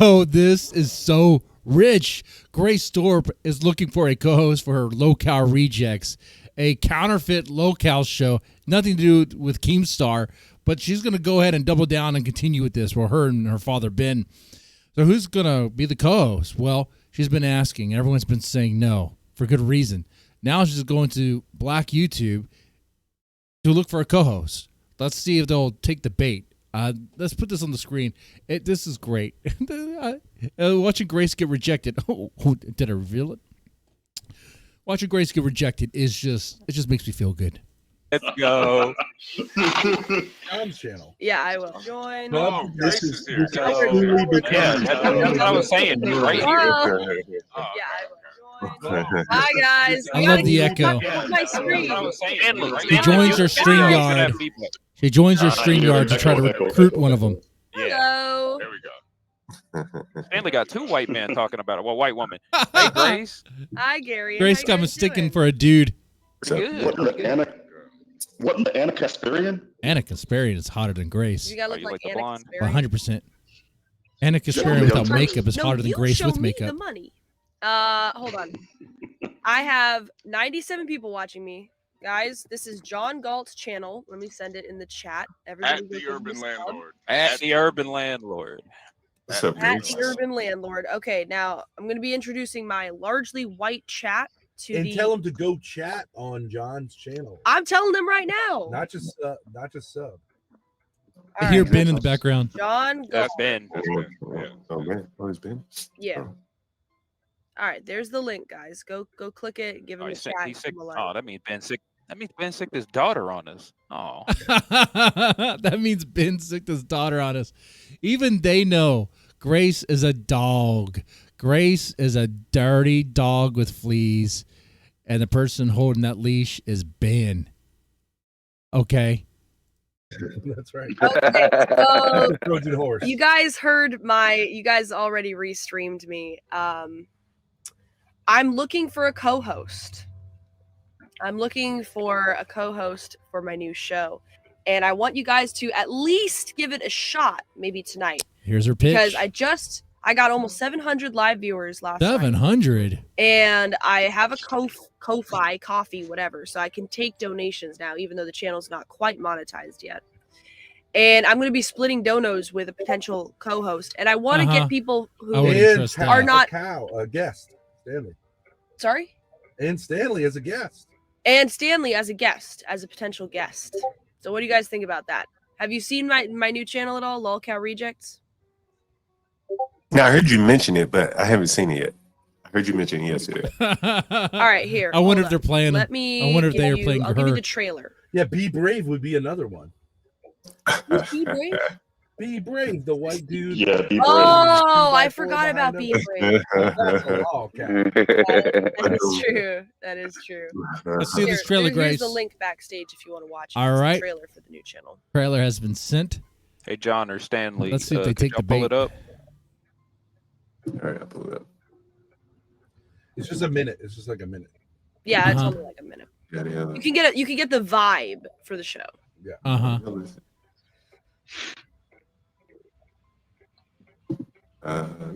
Oh, this is so rich. Grace Thorp is looking for a co-host for her lolcow rejects, a counterfeit lolcow show. Nothing to do with Keemstar, but she's going to go ahead and double down and continue with this. Well, her and her father, Ben. So who's going to be the co-host? Well, she's been asking. Everyone's been saying no for good reason. Now she's going to Black YouTube to look for a co-host. Let's see if they'll take the bait. Let's put this on the screen. This is great. Watching Grace get rejected. Oh, did I reveal it? Watching Grace get rejected it just makes me feel good. Let's go. John's channel. Yeah, I will. Join. No, Grace is here. That's what I was saying. Right here. Yeah, I will. Join. Hi guys. I love the echo. My screen. She joins her StreamYard. She joins her StreamYard to try to recruit one of them. Hello. There we go. Stanley got two white men talking about it. Well, white woman. Hey, Grace. Hi, Gary. Grace got mistaken for a dude. Good. What in the Anna Kasparian? Anna Kasparian is hotter than Grace. You gotta Oh, look you like like the Anna blonde? Kasparian. 100%. Anna Kasparian without makeup is hotter than you Grace show with me makeup. The money. Hold on. I have 97 people watching me. Guys, this is John Galt's channel. Let me send it in the chat. Everybody At the Urban Landlord. At the Urban Landlord. What's up, At Grace? the Urban Landlord. Okay, now I'm going to be introducing my largely white chat to And the... tell him to go chat on John's channel. I'm telling them right now. Not just sub. I All hear right. Ben in the background. John That's Galt. Ben. Oh man, oh it's Ben. Yeah. Oh. All right, there's the link, guys. Go click it. Give him Oh, a he's sick. chat. He's sick. give him a like. Oh, that means Ben sick. That means Ben sicked his daughter on us. Oh. That means Ben sicked his daughter on us. Even they know Grace is a dog. Grace is a dirty dog with fleas. And the person holding that leash is Ben. Okay. That's right. Okay, so Trojan horse. you guys you guys already restreamed me. I'm looking for a co-host. I'm looking for a co-host for my new show. And I want you guys to at least give it a shot, maybe tonight. Here's her pitch. Because I got almost 700 live viewers last night. 700. And I have a Ko-Fi, coffee, whatever. So I can take donations now, even though the channel's not quite monetized yet. And I'm going to be splitting donos with a potential co-host. And I want to get people I who wouldn't trust that. are not... a guest. Stanley. Sorry? And Stanley as a guest. And Stanley as a guest, as a potential guest. So what do you guys think about that? Have you seen my new channel at all, lolcow Rejects? Now I heard you mention it, but I haven't seen it yet. I heard you mention it yesterday. All right, here. I wonder hold if they're on. playing. Let me. I wonder if they are give playing you, I'll give you her. the trailer. Yeah, Be Brave would be another one. Who's Be Brave? Be Brave, the white dude. Yeah, Be Brave. Oh, I Back forgot door about behind Be Brave. Oh, okay. That is true. That is true. Let's see this trailer, Here's Grace. the link backstage if you want to watch it. All It's the right. trailer for the new channel. Trailer has been sent. Hey, John or Stanley. Let's see if they could take y'all the pull bait. it up. All right, I'll pull it up. It's just a minute. It's just like a minute. Yeah, it's Uh-huh. only like a minute. Yeah, yeah. You can get the vibe for the show. Uh-huh.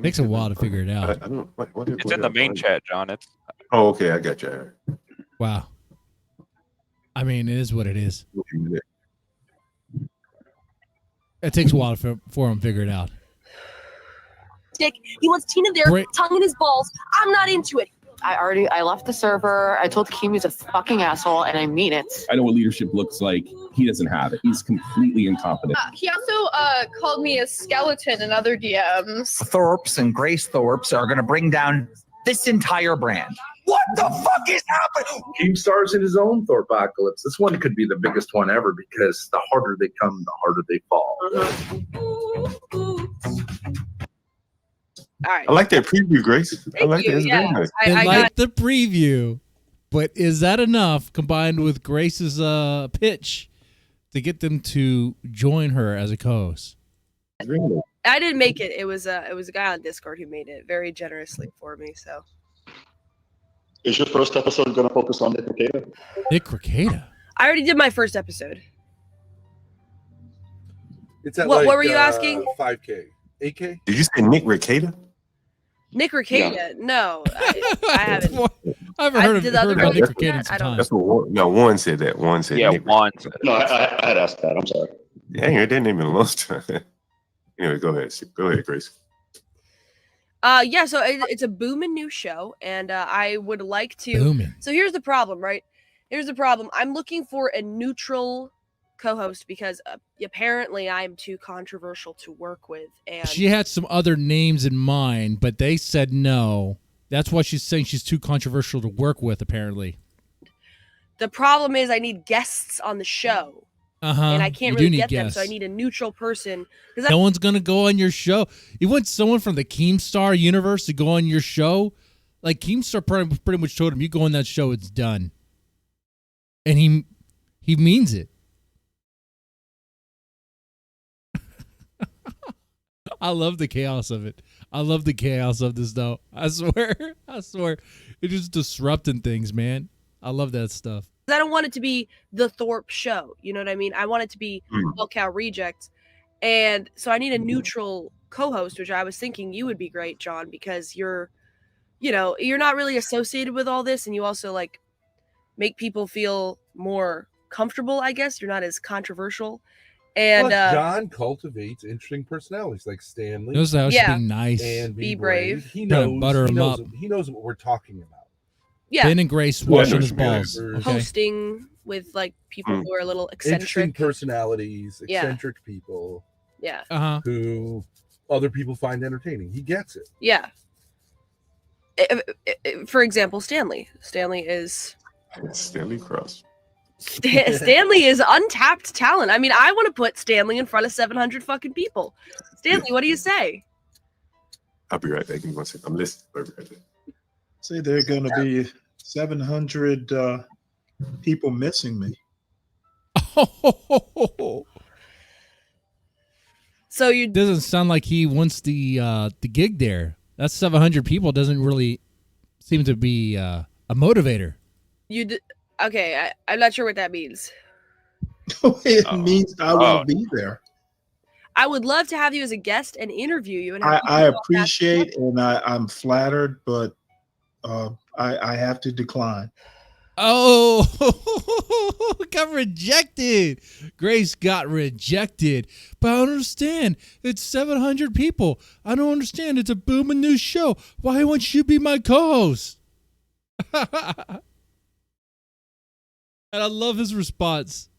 Takes a while to figure it out. I don't, what It's in the main chat, John. It's Oh, okay, I got you. Wow. I mean, it is what it is. It takes a while for him to figure it out. Dick, he wants Tina there, Great. tongue in his balls. I'm not into it. I left the server. I told Keem he's a fucking asshole, and I mean it. I know what leadership looks like. He doesn't have it. He's completely incompetent. He also called me a skeleton in other DMs. Thorps and Grace Thorps are going to bring down this entire brand. What the fuck is happening? Keemstar's in his own Thorpocalypse. This one could be the biggest one ever because the harder they come, the harder they fall. All right. I like that preview, Grace. I Thank like you. that. It's Yeah. very nice. They I like the preview, but is that enough combined with Grace's pitch to get them to join her as a co-host? I didn't make it. It was a guy on Discord who made it very generously for me. So Is your first episode going to focus on Nick Ricada? Nick Ricada. I already did my first episode. It's at What like, were you asking? 5K. AK? Did you say Nick Recator? Nick Recadia? No, I haven't. I haven't heard of did the other Nick brothers do Recadia in that? some I don't time. That's what Warren said that. Warren said Yeah, Nick. one. No, I had asked that. I'm sorry. Yeah, I heard that name in a long time. Anyway, go ahead. Go ahead, Grace. Yeah, so it's a booming new show, and I would like to. Booming. So here's the problem, right? Here's the problem. I'm looking for a neutral co-host because apparently I'm too controversial to work with, and She had some other names in mind, but they said no. That's why she's saying she's too controversial to work with, apparently. the problem is I need guests on the show, Uh-huh. and I can't You do really need get them, so I guests. need a neutral person. Because No one's gonna go on your show. You want someone from the Keemstar universe to go on your show? Like Keemstar pretty much told him, "You go on that show, it's done," and he means it. I love the chaos of it. I love the chaos of this, though. I swear, it's just disrupting things, man. I love that stuff. I don't want it to be the Thorp show. You know what I mean? I want it to be lolcow rejects. And so I need a neutral co-host, which I was thinking you would be great, John, because you're not really associated with all this, and you also like make people feel more comfortable, I guess. You're not as controversial. And Plus, John cultivates interesting personalities like Stanley. Knows how she's being nice. And Be brave. He Trying to knows, butter he him knows, up. He knows what we're talking about. yeah, Ben and Grace washing his balls. Okay? hosting with like people who are a little Interesting eccentric. personalities, Yeah. eccentric people Yeah. Uh-huh. who other people find entertaining. He gets it. Yeah. For example, Stanley. Stanley is Stanley Cross. Stanley is untapped talent. I mean, I want to put Stanley in front of 700 fucking people. Stanley, what do you say? I'll be right back. Give me 1 second. I'm listening. I'll be right back. Say there are going to be 700 people missing me. So you doesn't sound like he wants the gig there. That 700 people doesn't really seem to be a motivator. Okay, I'm not sure what that means. It means I won't be there. I would love to have you as a guest and interview you. And I appreciate and I'm flattered, but I have to decline. Oh, got rejected. Grace got rejected. But I don't understand. It's 700 people. I don't understand. It's a booming new show. Why won't you be my co-host? And I love his response.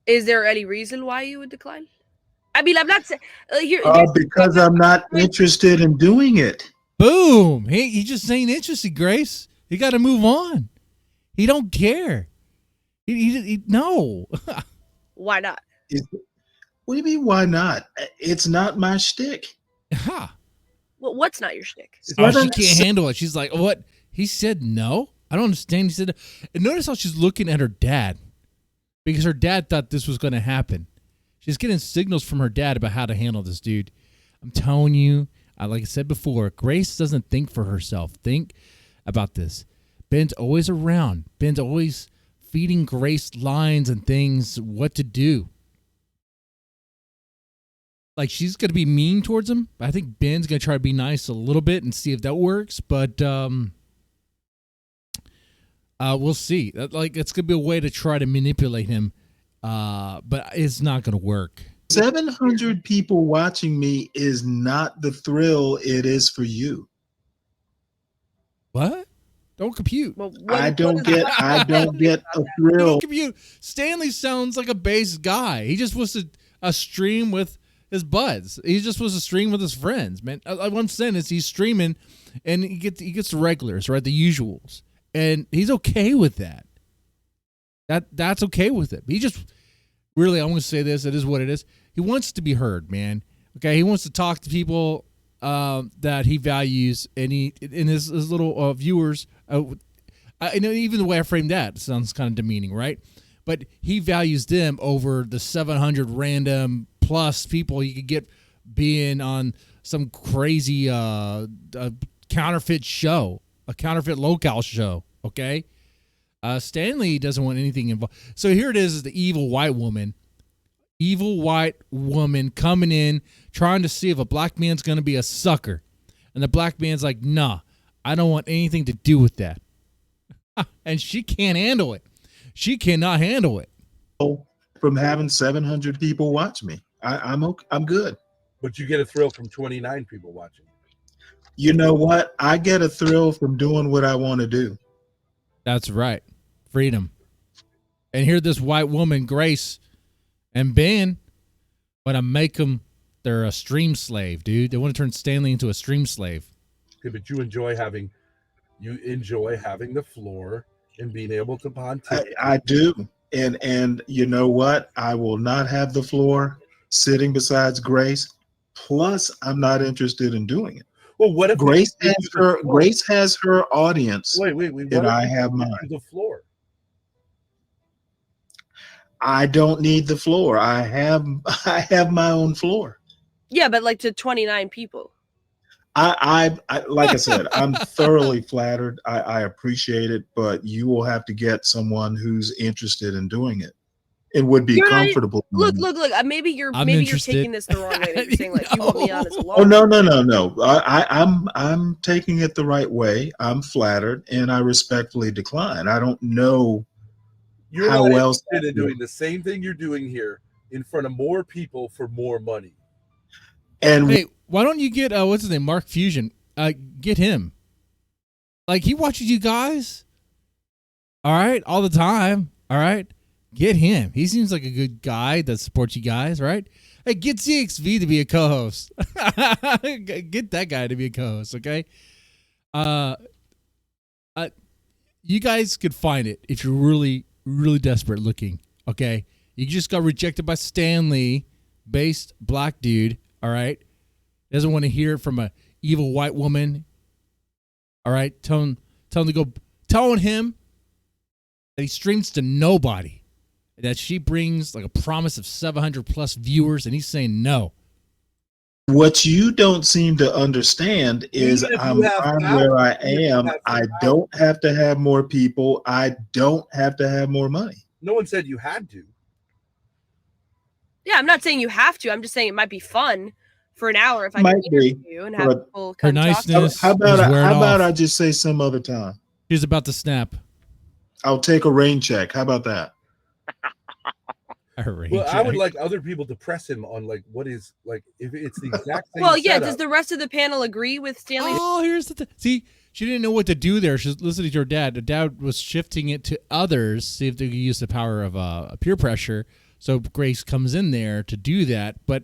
Is there any reason why you would decline? I mean, I'm not saying because I'm not interested in doing it. Boom. He just ain't interested, Grace. He got to move on. He don't care. He no. Why not? What do you mean, why not? It's not my shtick. Huh. Well, what's not your shtick? Oh, she can't handle it. She's like, what? He said no? I don't understand. He said, and notice how she's looking at her dad because her dad thought this was going to happen. She's getting signals from her dad about how to handle this dude. I'm telling you, like I said before, Grace doesn't think for herself. Think about this. Ben's always around. Ben's always feeding Grace lines and things, what to do. Like, she's going to be mean towards him. I think Ben's going to try to be nice a little bit and see if that works. But we'll see. Like, it's going to be a way to try to manipulate him. But it's not going to work. 700 people watching me is not the thrill it is for you. What? Don't compute. Well, I don't get a thrill. Don't compute. Stanley sounds like a base guy. He just wants a stream with his buds. He just wants to stream with his friends, man. What I'm saying is he's streaming and he gets the regulars, right? The usuals. And he's okay with that. That's okay with it. He just really, I'm going to say this, it is what it is. He wants to be heard, man. Okay, he wants to talk to people that he values, and his little viewers. I know even the way I framed that sounds kind of demeaning, right? But he values them over the 700 random plus people you could get being on some crazy counterfeit show, a counterfeit lolcow show. Okay, Stanley doesn't want anything involved. So here it is the evil white woman evil white woman coming in trying to see if a black man's going to be a sucker. And the black man's like, nah, I don't want anything to do with that. And she can't handle it. She cannot handle it. From having 700 people watch me, I'm okay. I'm good. But you get a thrill from 29 people watching. You know what? I get a thrill from doing what I want to do. That's right. Freedom. And here this white woman, Grace and Ben, want to make them, they're a stream slave, dude. They want to turn Stanley into a stream slave. Okay, but you enjoy having the floor and being able to pontificate. I do. And you know what? I will not have the floor sitting besides Grace. Plus, I'm not interested in doing it. Well, what if Grace has her audience? Wait. And I have mine. The floor. I don't need the floor. I have my own floor. Yeah, but like to 29 people. I like I said, I'm thoroughly flattered. I appreciate it, but you will have to get someone who's interested in doing it. It would be comfortable. Look. Maybe you're taking this the wrong way. Maybe you're saying like you want me on as a Oh no. I'm taking it the right way. I'm flattered, and I respectfully decline. I don't know You're how not else interested in doing the same thing you're doing here in front of more people for more money. And hey, why don't you get what's his name, Mark Fusion? Get him. Like he watches you guys. All right, all the time. All right, get him. He seems like a good guy that supports you guys, right? Hey, get ZXV to be a co-host. Get that guy to be a co-host, okay? You guys could find it if you're really, really desperate looking, okay? You just got rejected by Stanley, based black dude, all right? Doesn't want to hear it from a evil white woman, all right? Telling him that he streams to nobody, that she brings like a promise of 700 plus viewers, and he's saying no. what you don't seem to understand is I'm where I am. I don't have to have more people. I don't have to have more money. No one said you had to. Yeah, I'm not saying you have to. I'm just saying it might be fun for an hour if I Might can interview be. you and have people Her come talk to niceness. us. How about is wearing I off. just say some other time? She's about to snap. I'll take a rain check. How about that? Well, I would like other people to press him on like what is like if it's the exact same. Well, yeah. setup. Does the rest of the panel agree with Stanley? Oh, here's the see. She didn't know what to do there. She's listening to her dad. The dad was shifting it to others, see if they could use the power of peer pressure. So Grace comes in there to do that, but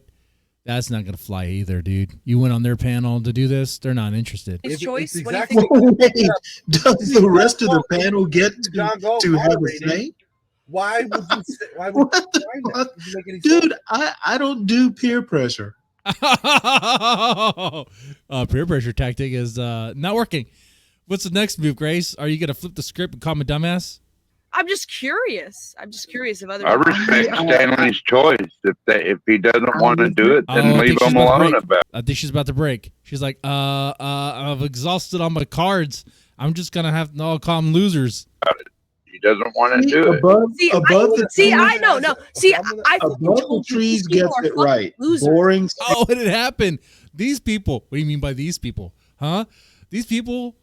that's not going to fly either, dude. You went on their panel to do this. They're not interested. His choice. it's What do you exactly- think? Wait, does the rest of the panel get to have a say? Why would you say? Why would What the you find that? fuck? Doesn't make any Dude, sense. I don't do peer pressure. Peer pressure tactic is not working. What's the next move, Grace? Are you going to flip the script and call me dumbass? I'm just curious. If other. I respect Stanley's choice. If he doesn't want to do it, then I leave think she's him about to alone break. about it. I think she's about to break. She's like, I've exhausted all my cards. I'm just going to have to all call them losers. He doesn't want to do it. I know. No. See, I Above the trees gets it right. Boring. Oh, what had happened? These people. What do you mean by these people? Huh? These people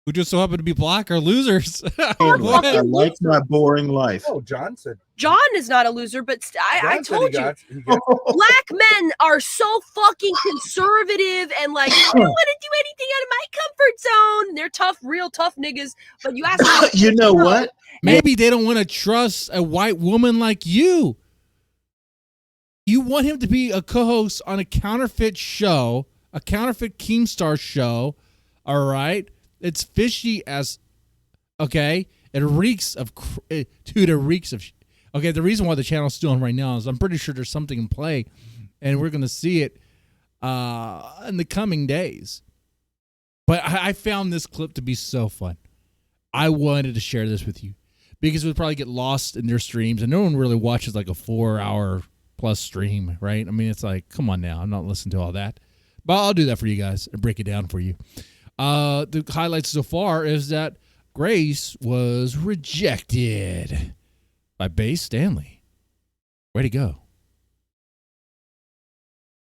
who just so happen to be black are losers. What? I like my boring life. Oh, John said. John is not a loser, but I John said told you. he got- Black men are so fucking conservative and like, I don't want to do anything out of my comfort zone. They're tough, real tough niggas. But you ask me, You know what? Maybe they don't want to trust a white woman like you. You want him to be a co-host on a counterfeit show, a counterfeit Keemstar show. All right. It's fishy as, okay. It reeks of, dude, it reeks of, okay. The reason why the channel's still on right now is I'm pretty sure there's something in play and we're going to see it in the coming days. But I found this clip to be so fun. I wanted to share this with you because it would probably get lost in their streams and no one really watches like a 4-hour plus stream, right? I mean, it's like, come on now. I'm not listening to all that, but I'll do that for you guys and break it down for you. The highlights so far is that Grace was rejected by Base Stanley. Way to go.